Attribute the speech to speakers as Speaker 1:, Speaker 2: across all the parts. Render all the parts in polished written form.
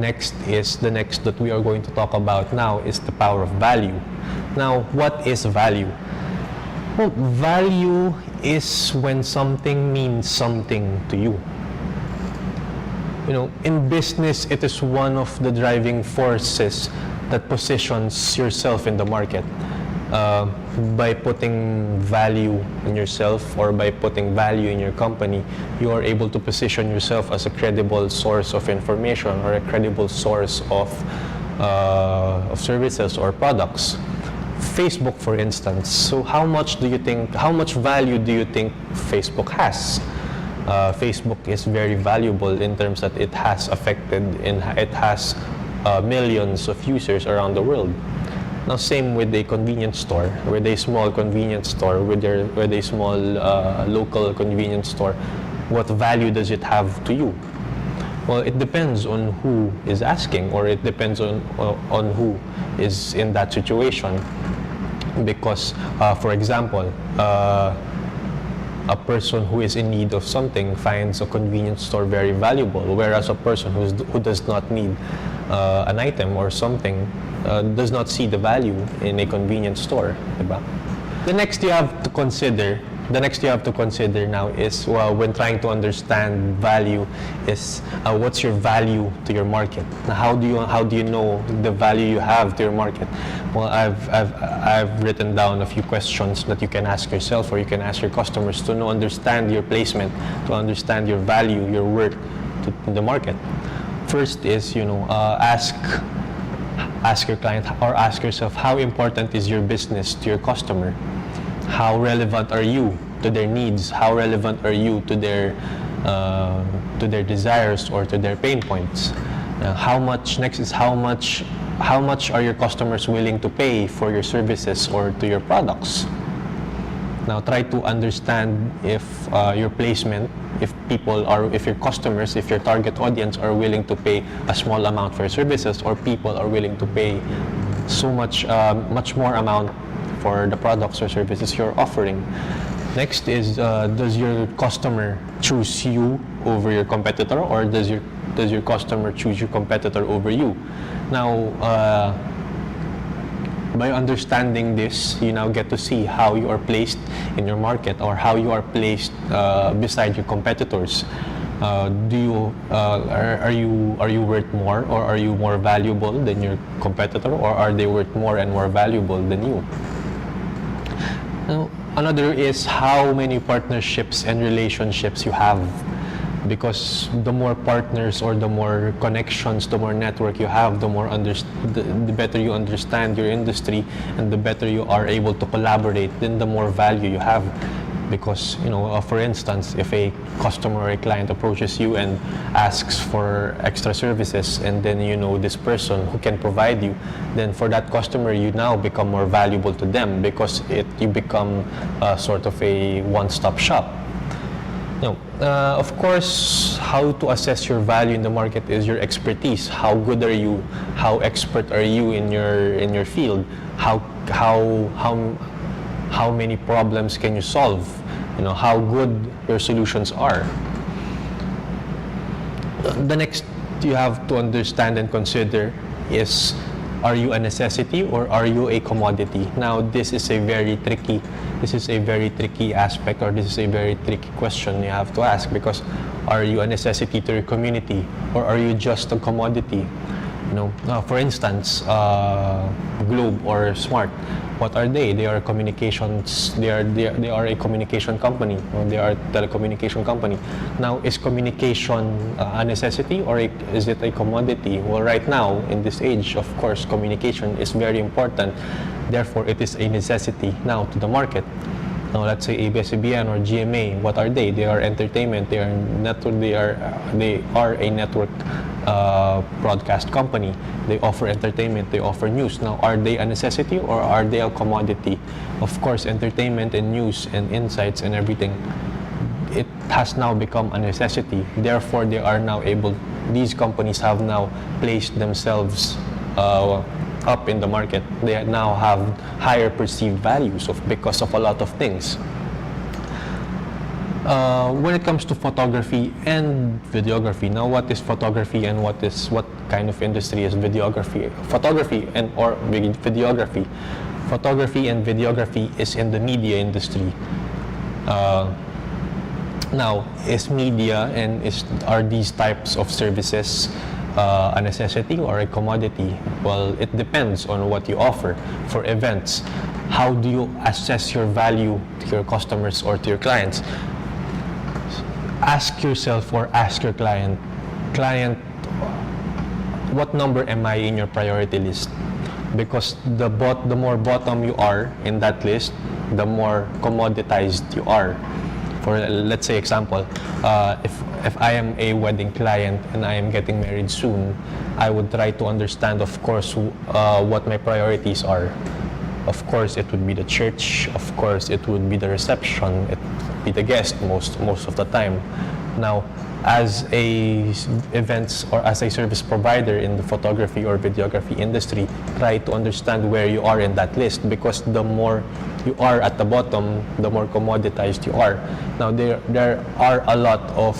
Speaker 1: The next that we are going to talk about now is the power of value. Now, what is value? Well, value is when something means something to you. In business, it is one of the driving forces that positions yourself in the market. By putting value in yourself or by putting value in your company, you are able to position yourself as a credible source of information or a credible source of services or products. Facebook, for instance. So how much value do you think Facebook has? Facebook is very valuable in terms that it has millions of users around the world. Now, same with a convenience store, with a small convenience store, with a small local convenience store. What value does it have to you? Well, it depends on who is asking, or it depends on who is in that situation. Because, for example, a person who is in need of something finds a convenience store very valuable, whereas a person who does not need an item or something does not see the value in a convenience store. Diba? The next you have to consider now is, when trying to understand value, is what's your value to your market? Now, how do you know the value you have to your market? Well, I've written down a few questions that you can ask yourself or you can ask your customers to understand your placement, to understand your value, your worth to the market. First is, ask your client or ask yourself, how important is your business to your customer? How relevant are you to their needs? How relevant are you to their desires or to their pain points? How much are your customers willing to pay for your services or to your products? Now, try to understand if your placement, if your customers, if your target audience are willing to pay a small amount for your services, or people are willing to pay so much more amount for the products or services you're offering. Next is, does your customer choose you over your competitor, or does your customer choose your competitor over you? Now, by understanding this, you now get to see how you are placed in your market, or how you are placed beside your competitors. Are you worth more, or are you more valuable than your competitor, or are they worth more and more valuable than you? Now, another is how many partnerships and relationships you have. Because the more partners or the more connections, the more network you have, the better you understand your industry, and the better you are able to collaborate, then the more value you have. Because, for instance, if a customer or a client approaches you and asks for extra services, and then this person who can provide you, then for that customer, you now become more valuable to them, because you become sort of a one-stop shop. Of course, how to assess your value in the market is your expertise. How good are you? How expert are you in your field? How many problems can you solve? How good your solutions are. The next you have to understand and consider is, are you a necessity or are you a commodity? Now, this is a very tricky aspect, or this is a very tricky question you have to ask, because are you a necessity to your community, or are you just a commodity? For instance, Globe or Smart, what are they? They are communications. They are a communication company, or they are a telecommunication company. Now, is communication a necessity, or is it a commodity? Well, right now in this age, of course, communication is very important. Therefore, it is a necessity now to the market. Now, let's say ABS-CBN or GMA. What are they? They are entertainment. They are network. They are a network broadcast company. They offer entertainment. They offer news. Now, are they a necessity or are they a commodity? Of course, entertainment and news and insights and everything, it has now become a necessity. Therefore, these companies have now placed themselves up in the market. They now have higher perceived values because of a lot of things. When it comes to photography and videography, now what is photography and what kind of industry is videography? Photography and or videography. Photography and videography is in the media industry. Now, is media and are these types of services a necessity or a commodity? Well, it depends on what you offer. For events, how do you assess your value to your customers or to your clients? Ask yourself or ask your client, what number am I in your priority list? Because the more bottom you are in that list, the more commoditized you are. For let's say example, if I am a wedding client and I am getting married soon, I would try to understand, of course, what my priorities are. Of course, it would be the church. Of course, it would be the reception. It would be the guest most of the time. Now, as a events or as a service provider in the photography or videography industry, try to understand where you are in that list, because the more you are at the bottom, the more commoditized you are. Now there are a lot of,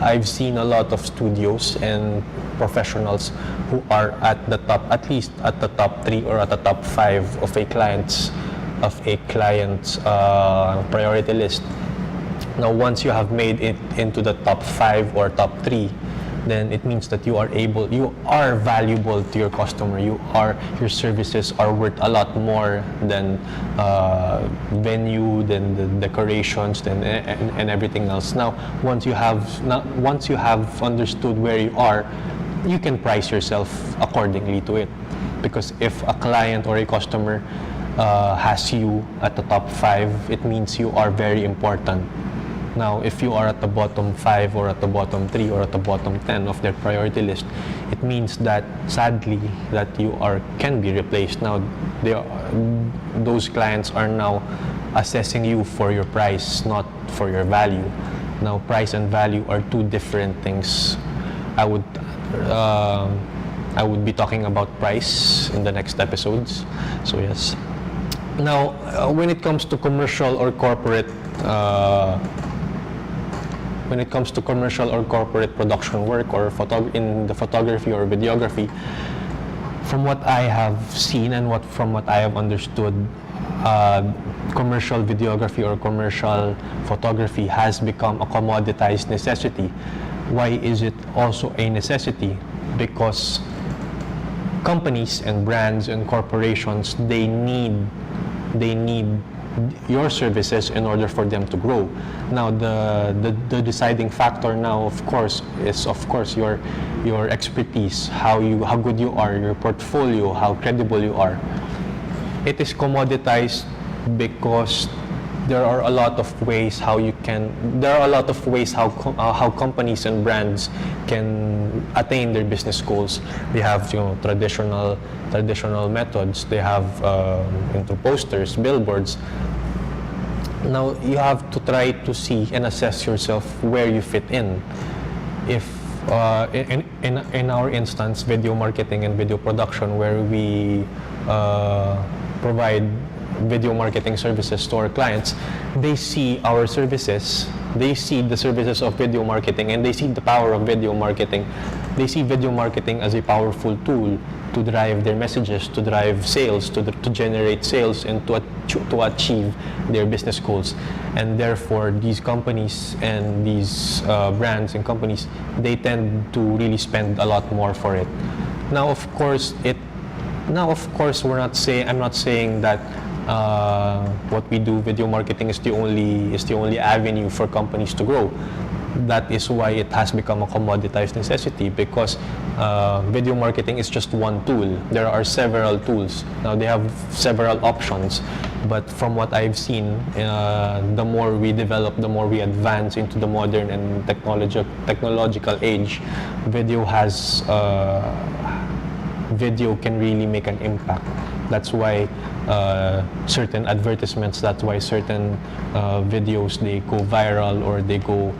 Speaker 1: I've seen a lot of studios and professionals who are at the top, at least at the top 3 or at the top 5 of a client's priority list. Now, once you have made it into the top 5 or top 3, then it means that you are valuable to your customer. Your services are worth a lot more than venue, than the decorations, and everything else. Now, once you have understood where you are, you can price yourself accordingly to it. Because if a client or a customer has you at the top 5, it means you are very important. Now, if you are at the bottom 5 or at the bottom 3 or at the bottom 10 of their priority list, it means that sadly that you can be replaced. Now, those clients are now assessing you for your price, not for your value. Now, price and value are two different things. I would be talking about price in the next episodes. So yes. Now, when it comes to commercial or corporate production work or in the photography or videography, from what I have seen and from what I have understood, commercial videography or commercial photography has become a commoditized necessity. Why is it also a necessity? Because companies and brands and corporations, they need your services in order for them to grow. Now, the deciding factor now, of course, is your expertise, how good you are, your portfolio, how credible you are. It is commoditized because there are a lot of ways how companies and brands can attain their business goals. They have traditional methods. They have into posters, billboards. Now you have to try to see and assess yourself where you fit in. If in our instance, video marketing and video production, where we provide video marketing services to our clients, they see our services, they see the services of video marketing, and they see the power of video marketing. They see video marketing as a powerful tool to drive their messages, to drive sales, to generate sales, and to achieve their business goals. And therefore, these companies and these brands and companies, they tend to really spend a lot more for it. Now, of course, I'm not saying that what we do, video marketing, is the only avenue for companies to grow. That is why it has become a commoditized necessity, because video marketing is just one tool. There are several tools. Now they have several options, but from what I've seen, the more we develop, the more we advance into the modern and technological age, video can really make an impact. That's why certain advertisements, that's why certain videos, they go viral, or they go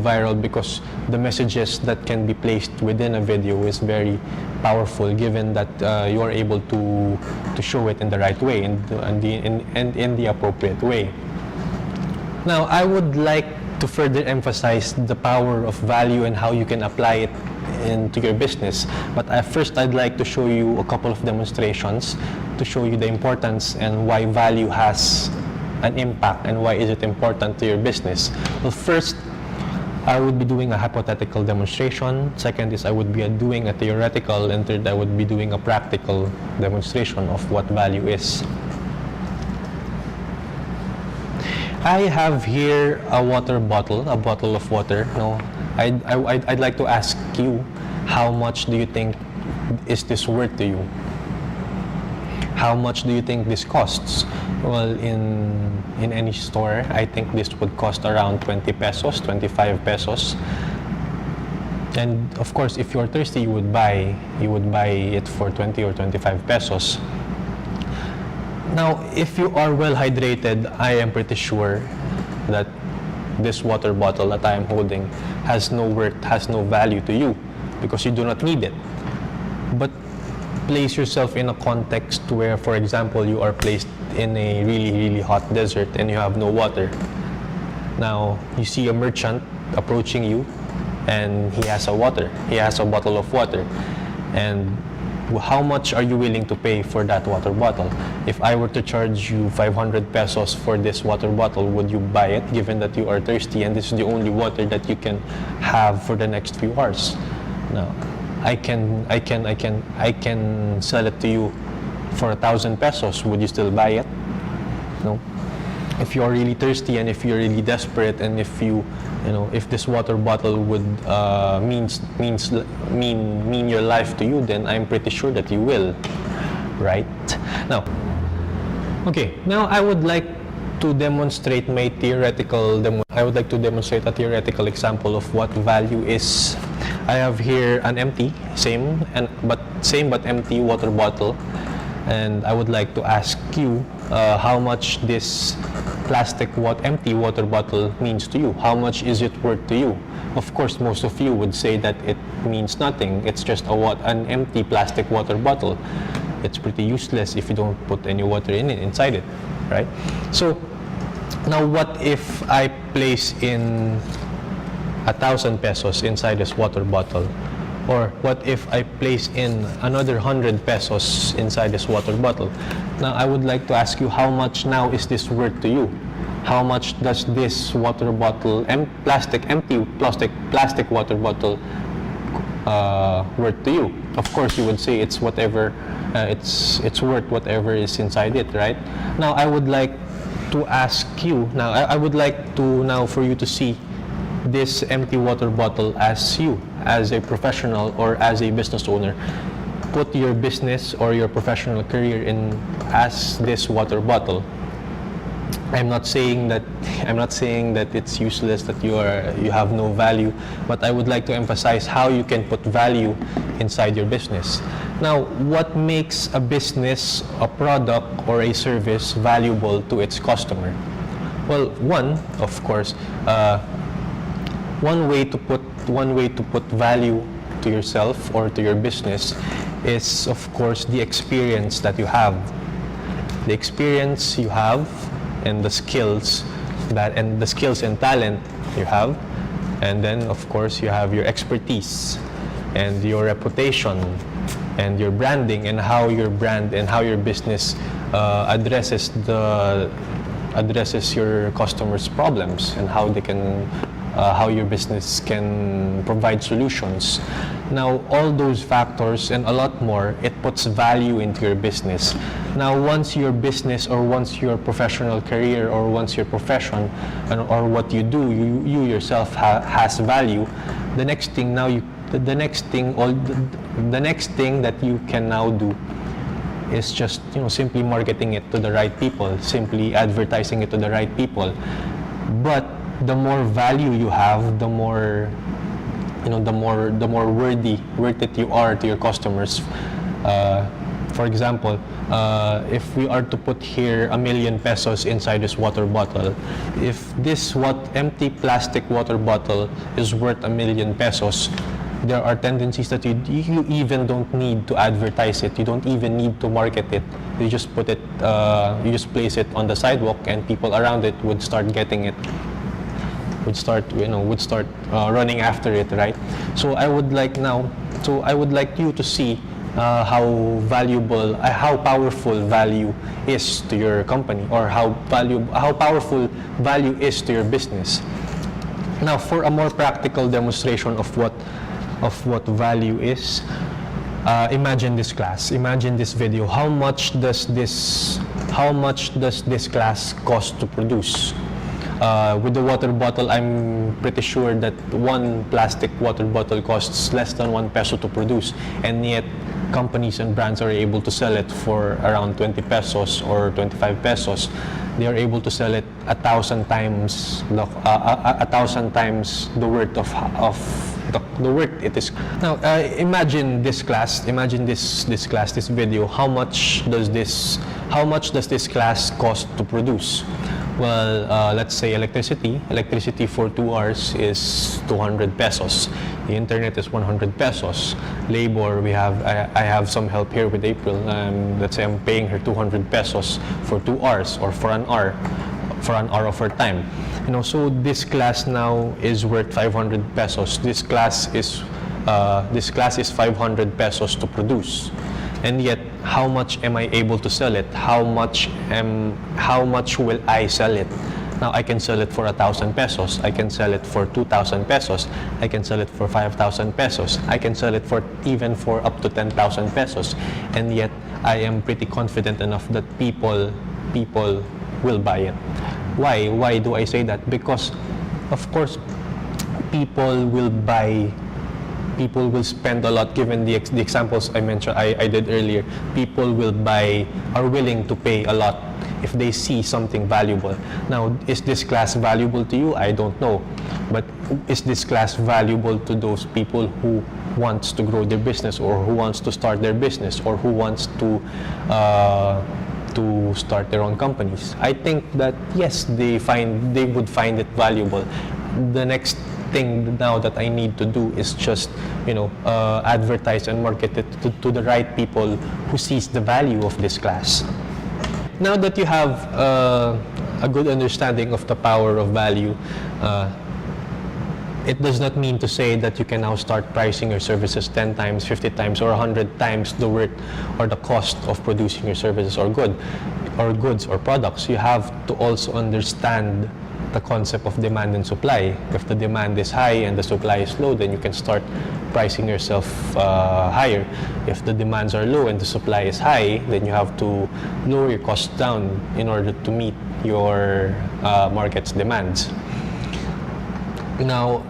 Speaker 1: viral because the messages that can be placed within a video is very powerful, given that you are able to show it in the right way and in the appropriate way. Now, I would like to further emphasize the power of value and how you can apply it into your business. But first, I'd like to show you a couple of demonstrations to show you the importance and why value has an impact and why is it important to your business. Well, first, I would be doing a hypothetical demonstration. Second is I would be doing a theoretical, and third I would be doing a practical demonstration of what value is. I have here a water bottle, a bottle of water. No, I'd like to ask you, how much do you think is this worth to you? How much do you think this costs? Well, in any store, I think this would cost around 20 pesos, 25 pesos. And of course, if you're thirsty, you would buy it for 20 or 25 pesos. Now, if you are well hydrated, I am pretty sure that this water bottle that I am holding has no worth, has no value to you because you do not need it. But place yourself in a context where, for example, you are placed in a really hot desert and you have no water. Now, you see a merchant approaching you and he has a bottle of water. And how much are you willing to pay for that water bottle? If I were to charge you 500 pesos for this water bottle, would you buy it given that you are thirsty and this is the only water that you can have for the next few hours? No. I can sell it to you for 1,000 pesos. Would you still buy it? No. If you are really thirsty and if you're really desperate and if if this water bottle would mean your life to you, then I'm pretty sure that you will, right? Now, I would like to demonstrate a theoretical example of what value is. I have here an empty, same but empty water bottle, and I would like to ask you how much this empty water bottle means to you. How much is it worth to you? Of course, most of you would say that it means nothing. It's just an empty plastic water bottle. It's pretty useless if you don't put any water inside it, right? So now, what if I place in 1,000 pesos inside this water bottle? Or what if I place in another 100 pesos inside this water bottle? Now, I would like to ask you, how much now is this worth to you? How much does this water bottle, empty plastic water bottle, worth to you? Of course, you would say it's whatever, it's worth whatever is inside it, right? Now, I would like to ask you, I would like to for you to see this empty water bottle as you, as a professional or as a business owner. Put your business or your professional career in as this water bottle. I'm not saying that it's useless, that you have no value, but I would like to emphasize how you can put value inside your business. Now, what makes a business, a product, or a service valuable to its customer? Well, one way to put value to yourself or to your business is, of course, the experience that you have. The experience you have and the skills and talent you have. And then, of course, you have your expertise and your reputation and your branding and how your brand and how your business addresses your customers' problems and how your business can provide solutions. Now, all those factors and a lot more, it puts value into your business. Now, once your business or once your professional career or once your profession or what you do, you yourself has value, the next thing that you can now do is just simply marketing it to the right people, simply advertising it to the right people. But the more value you have, the more worth it you are to your customers. For example, if we are to put here 1,000,000 pesos inside this water bottle, if this empty plastic water bottle is worth 1,000,000 pesos, There are tendencies that you even don't need to advertise it. You don't even need to market it. You just put it, you just place it on the sidewalk, and people around it would start getting it. Would start running after it, right? So I would like you to see how valuable, how powerful value is to your company, or how powerful value is to your business. Now, for a more practical demonstration of what value is, imagine this class. Imagine this video. How much does this class cost to produce? With the water bottle, I'm pretty sure that one plastic water bottle costs less than 1 peso to produce, and yet companies and brands are able to sell it for around 20 pesos or 25 pesos. They are able to sell it 1,000 times the worth of the worth it is. Now, imagine this class. Imagine this video. How much does this class cost to produce? Well, let's say electricity for 2 hours is 200 pesos. The internet is 100 pesos. Labor, I have some help here with April. Let's say I'm paying her 200 pesos for 2 hours, or for an hour of her time. So this class now is worth 500 pesos. This class is 500 pesos to produce. And yet, how much am I able to sell it? How much will I sell it? Now, I can sell it for 1,000 pesos. I can sell it for 2,000 pesos. I can sell it for 5,000 pesos. I can sell it for up to 10,000 pesos. And yet, I am pretty confident enough that people will buy it. Why? Why do I say that? Because, of course, people will spend a lot, given the examples I mentioned, I did earlier. People are willing to pay a lot if they see something valuable. Now, is this class valuable to you? I don't know. But is this class valuable to those people who wants to grow their business, or who wants to start their business, or who wants to start their own companies? I think that yes, they would find it valuable. The next thing now that I need to do is just advertise and market it to the right people who sees the value of this class. Now that you have a good understanding of the power of value, it does not mean to say that you can now start pricing your services 10 times, 50 times, or 100 times the worth or the cost of producing your services or goods or products. You have to also understand the concept of demand and supply. If the demand is high and the supply is low, then you can start pricing yourself higher. If the demands are low and the supply is high, then you have to lower your costs down in order to meet your market's demands. Now,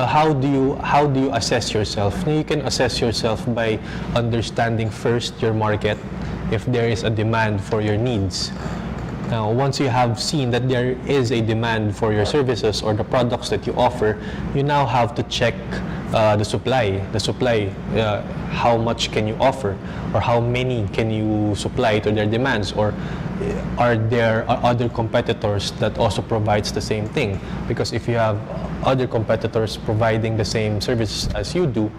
Speaker 1: how do you assess yourself? Now, you can assess yourself by understanding first your market, if there is a demand for your needs. Now, once you have seen that there is a demand for your services or the products that you offer, you now have to check the supply. How much can you offer, or how many can you supply to their demands, or are there other competitors that also provides the same thing? Because if you have other competitors providing the same services as you do,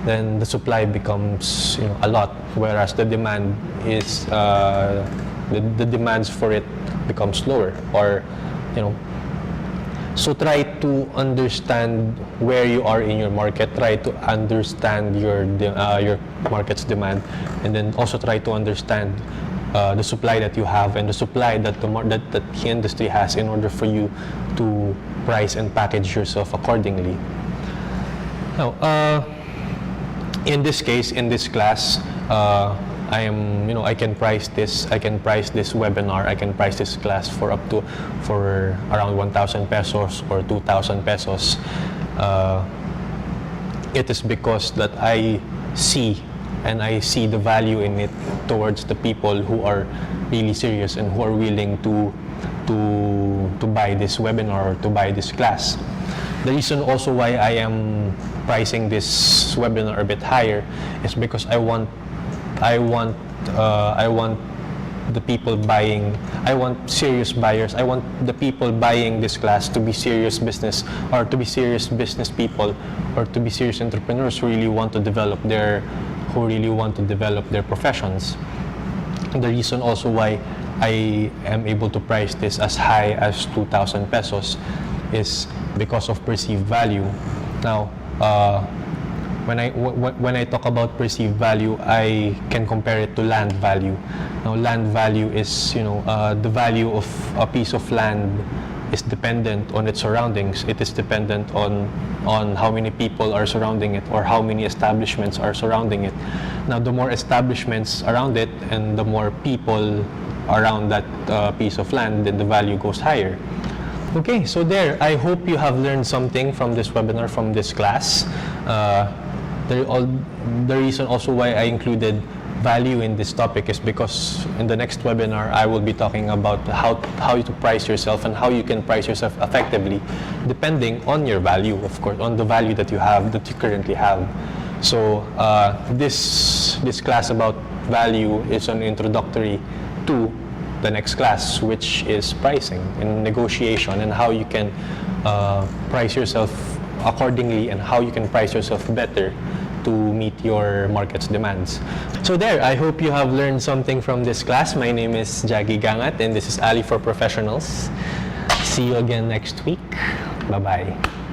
Speaker 1: then the supply becomes a lot, whereas the demand is the demands for it becomes lower, or so try to understand where you are in your market. Try to understand your market's demand, and then also try to understand the supply that you have and the supply that the industry has, in order for you to price and package yourself accordingly. Now, in this case, in this class, I can price this webinar, I can price this class for around 1,000 pesos or 2,000 pesos. It is because that I see the value in it towards the people who are really serious and who are willing to buy this webinar or to buy this class. The reason also why I am pricing this webinar a bit higher is because I want the people buying, I want serious buyers. I want the people buying this class to be serious business, or to be serious business people, or to be serious entrepreneurs who really want to develop their professions. And the reason also why I am able to price this as high as 2,000 pesos is because of perceived value. Now, when I talk about perceived value, I can compare it to land value. Now, land value is, the value of a piece of land is dependent on its surroundings. It is dependent on how many people are surrounding it, or how many establishments are surrounding it. Now, the more establishments around it and the more people around that piece of land, then the value goes higher. Okay, so there, I hope you have learned something from this webinar, from this class. The reason also why I included value in this topic is because in the next webinar, I will be talking about how to price yourself and how you can price yourself effectively, depending on your value, of course, on the value that you currently have. So this class about value is an introductory to the next class, which is pricing and negotiation, and how you can price yourself accordingly, and how you can price yourself better to meet your market's demands. So there, I hope you have learned something from this class. My name is Jaggy Gangat, and this is Ali for Professionals. See you again next week. Bye-bye.